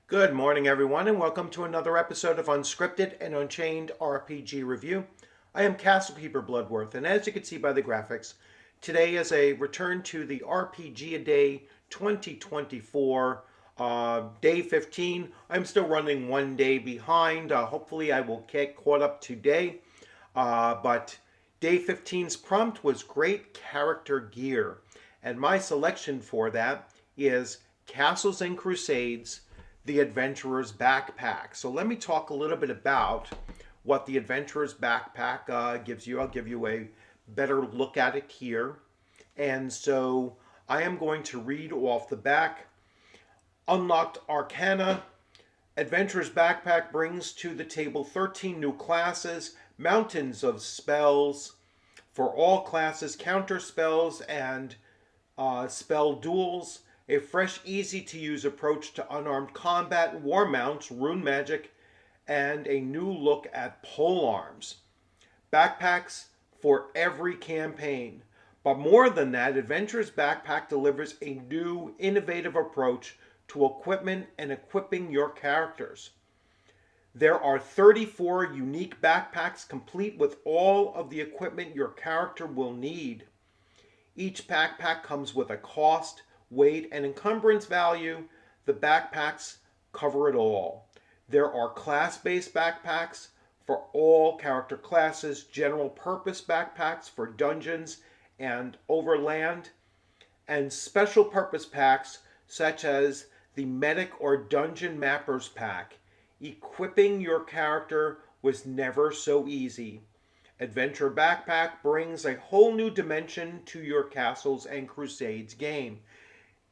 Good morning, everyone, and welcome to another episode of Unscripted and Unchained RPG Review. I am Castlekeeper Bloodworth, and as you can see by the graphics, today is a return to the RPGaDay 2024, day 15. I'm still running one day behind. Hopefully, I will get caught up today. But day 15's prompt was Great Character Gear, and my selection for that is Castles and Crusades, the Adventurer's Backpack. So let me talk a little bit about what the Adventurer's Backpack gives you. I'll give you a better look at it here. And so I am going to read off the back. Unlocked Arcana. Adventurer's Backpack brings to the table 13 new classes, mountains of spells for all classes, counter spells, and spell duels, a fresh, easy-to-use approach to unarmed combat, war mounts, rune magic, and a new look at polearms. Backpacks for every campaign. But more than that, Adventurer's Backpack delivers a new, innovative approach to equipment and equipping your characters. There are 34 unique backpacks complete with all of the equipment your character will need. Each backpack comes with a cost, weight, and encumbrance value. The backpacks cover it all. There are class-based backpacks for all character classes, general purpose backpacks for dungeons and overland, and special purpose packs such as the Medic or Dungeon Mappers pack. Equipping your character was never so easy. Adventure Backpack brings a whole new dimension to your Castles and Crusades game.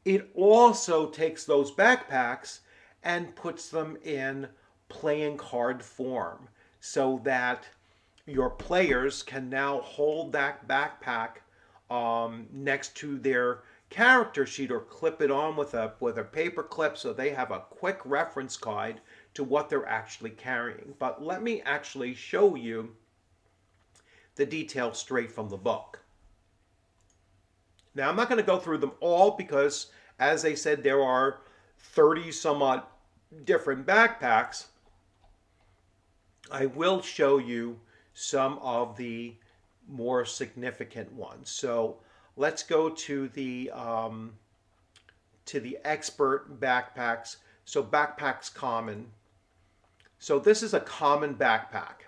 It also takes those backpacks and puts them in playing card form so that your players can now hold that backpack next to their character sheet or clip it on with a paper clip so they have a quick reference guide to what they're actually carrying. But let me actually show you the details straight from the book. Now, I'm not going to go through them all because, as I said, there are 30 some odd different backpacks. I will show you some of the more significant ones. So let's go to the expert backpacks. So backpacks common. So this is a common backpack.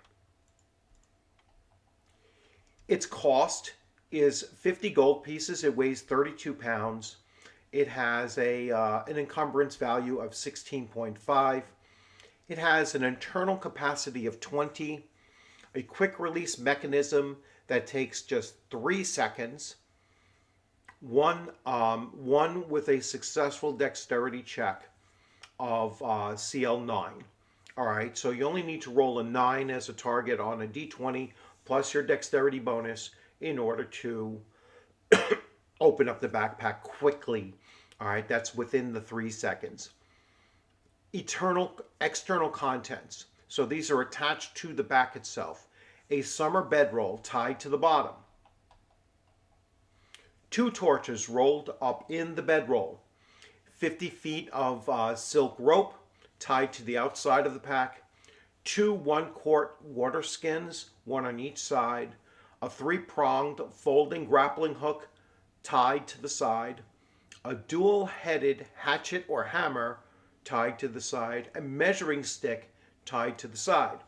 Its cost is 50 gold pieces. It weighs 32 pounds. It has an encumbrance value of 16.5. It has an internal capacity of 20, a quick release mechanism that takes just 3 seconds, one with a successful dexterity check of CL9. All right, so you only need to roll a 9 as a target on a d20 plus your dexterity bonus in order to open up the backpack quickly. All right, that's within the 3 seconds. External contents. So these are attached to the back itself. A summer bedroll tied to the bottom. 2 torches rolled up in the bedroll. 50 feet of silk rope tied to the outside of the pack. 2 1-quart water skins, one on each side. A 3-pronged folding grappling hook tied to the side. A dual-headed hatchet or hammer tied to the side. A measuring stick tied to the side.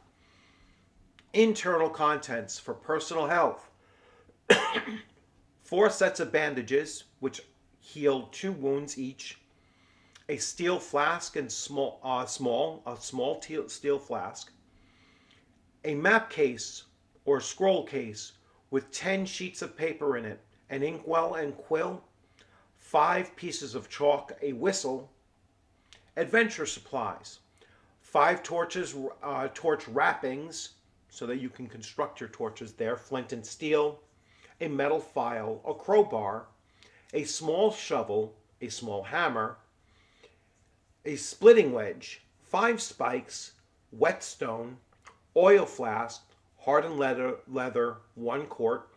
Internal contents for personal health. 4 sets of bandages, which heal 2 wounds each. A steel flask and small steel flask. A map case or scroll case with 10 sheets of paper in it, an inkwell and quill, 5 pieces of chalk, a whistle. Adventure supplies. 5 torches, torch wrappings, so that you can construct your torches there, flint and steel, a metal file, a crowbar, a small shovel, a small hammer, a splitting wedge, 5 spikes, whetstone, oil flask, hardened leather, 1 quart,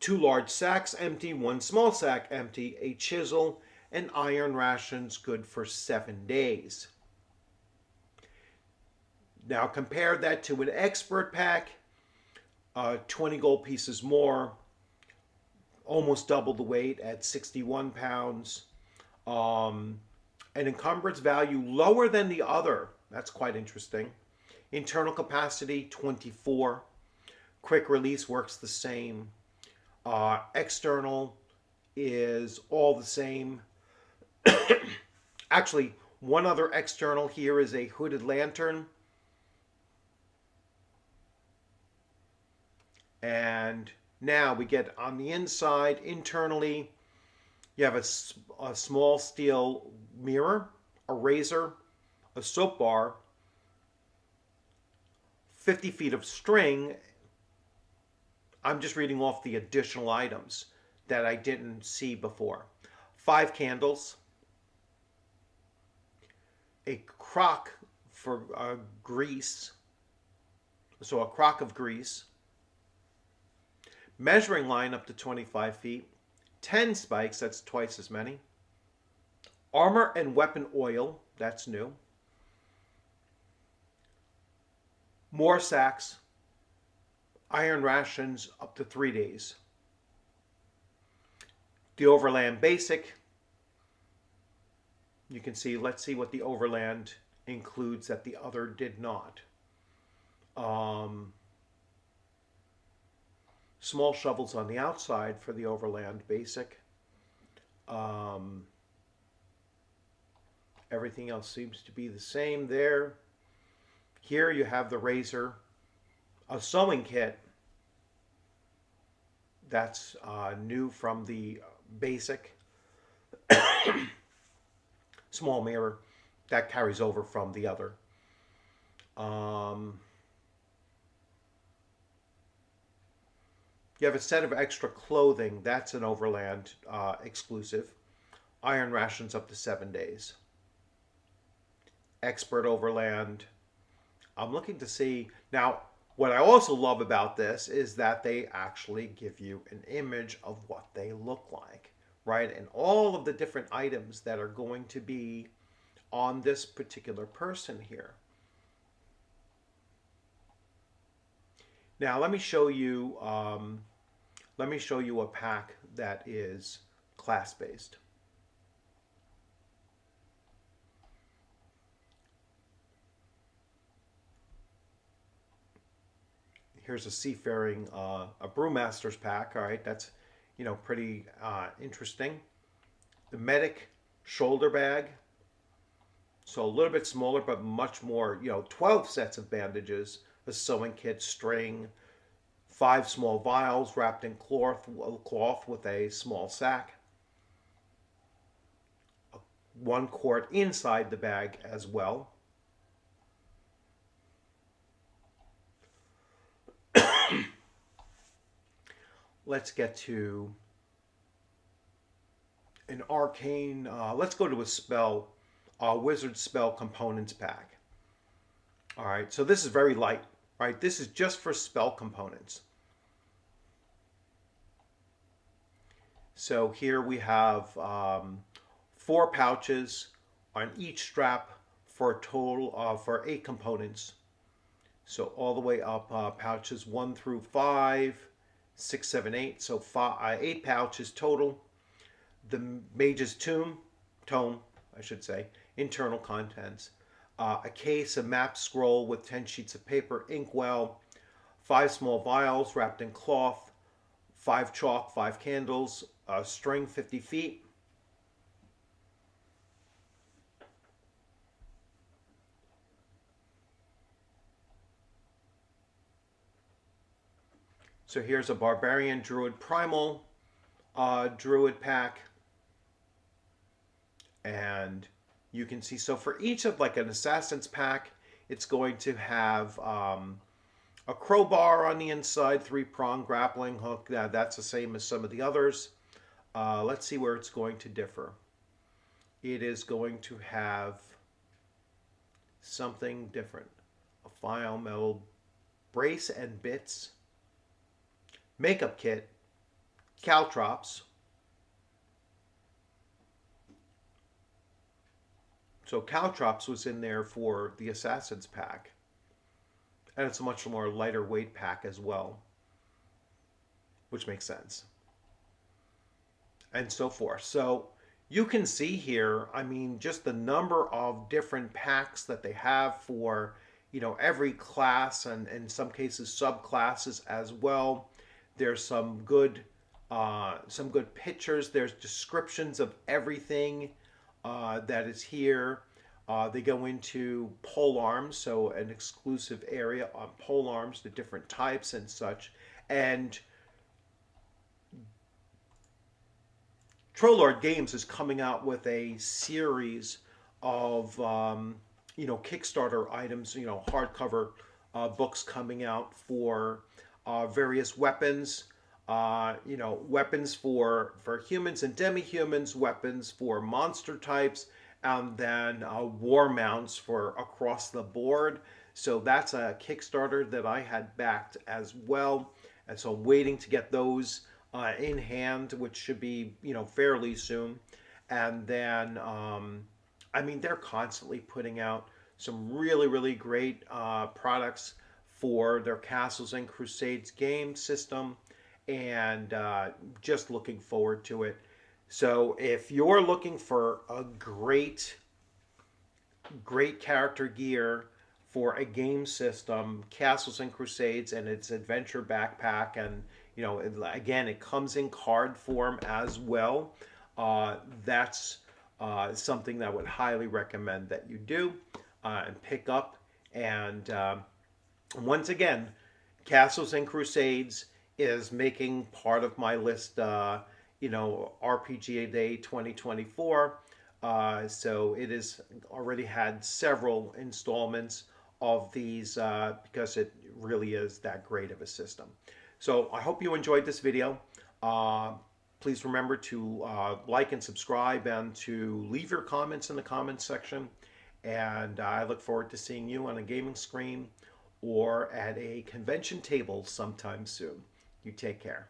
2 large sacks empty, 1 small sack empty, a chisel, and iron rations good for 7 days. Now compare that to an expert pack, 20 gold pieces more, almost double the weight at 61 pounds. An encumbrance value lower than the other. That's quite interesting. Internal capacity 24. Quick release works the same. External is all the same. Actually, one other external here is a hooded lantern. And now we get on the inside, internally, you have a small steel mirror, a razor, a soap bar, 50 feet of string. I'm just reading off the additional items that I didn't see before. 5 candles, a crock for grease, so a crock of grease, measuring line up to 25 feet, 10 spikes, that's twice as many, armor and weapon oil, that's new, more sacks, iron rations up to 3 days. The Overland Basic, you can see, let's see what the Overland includes that the other did not. Small shovels on the outside for the Overland Basic. Everything else seems to be the same there. Here you have the razor, a sewing kit. That's new from the Basic. Small mirror that carries over from the other. You have a set of extra clothing. That's an Overland exclusive. Iron rations up to 7 days. Expert Overland. I'm looking to see. Now, what I also love about this is that they actually give you an image of what they look like, right? And all of the different items that are going to be on this particular person here. Now, let me show you a pack that is class-based. Here's a seafaring, a brewmaster's pack. All right, that's, pretty interesting. The medic shoulder bag. So a little bit smaller, but much more, 12 sets of bandages, a sewing kit, string, 5 small vials wrapped in cloth with a small sack. 1 quart inside the bag as well. Let's get to an arcane, let's go to a spell, wizard spell components pack. All right, so this is very light, right? This is just for spell components. So here we have 4 pouches on each strap for a total for 8 components. So all the way up, pouches 1 through 5, 6, 7, 8. So 8 pouches total. The Mage's Tome, I should say, internal contents. A case, a map scroll with 10 sheets of paper, inkwell, 5 small vials wrapped in cloth, 5 chalk, 5 candles, string 50 feet. So here's a Barbarian Druid Primal Druid pack. And you can see, so for each of like an Assassin's pack, it's going to have a crowbar on the inside, 3-prong grappling hook. That's the same as some of the others. Let's see where it's going to differ. It is going to have something different. A file, metal brace and bits, makeup kit, caltrops, So Caltrops was in there for the Assassin's pack. And it's a much more lighter weight pack as well, which makes sense. And so forth. So you can see here, I mean, just the number of different packs that they have for, every class and in some cases subclasses as well. There's some good pictures. There's descriptions of everything that is here. They go into pole arms, so an exclusive area on pole arms, the different types and such. And Trollord Games is coming out with a series of Kickstarter items, hardcover books coming out for various weapons. Weapons for humans and demi-humans, weapons for monster types, and then war mounts for across the board. So that's a Kickstarter that I had backed as well, and so I'm waiting to get those in hand, which should be fairly soon. And then I mean, they're constantly putting out some really great products for their Castles and Crusades game system, and just looking forward to it. So if you're looking for a great character gear for a game system, Castles and Crusades and its adventure backpack, and again, it comes in card form as well. That's something that I would highly recommend that you do and pick up. And once again, Castles and Crusades is making part of my list. RPGaDay 2024. So it has already had several installments of these because it really is that great of a system. So I hope you enjoyed this video. Please remember to like and subscribe and to leave your comments in the comments section. And I look forward to seeing you on a gaming screen or at a convention table sometime soon. You take care.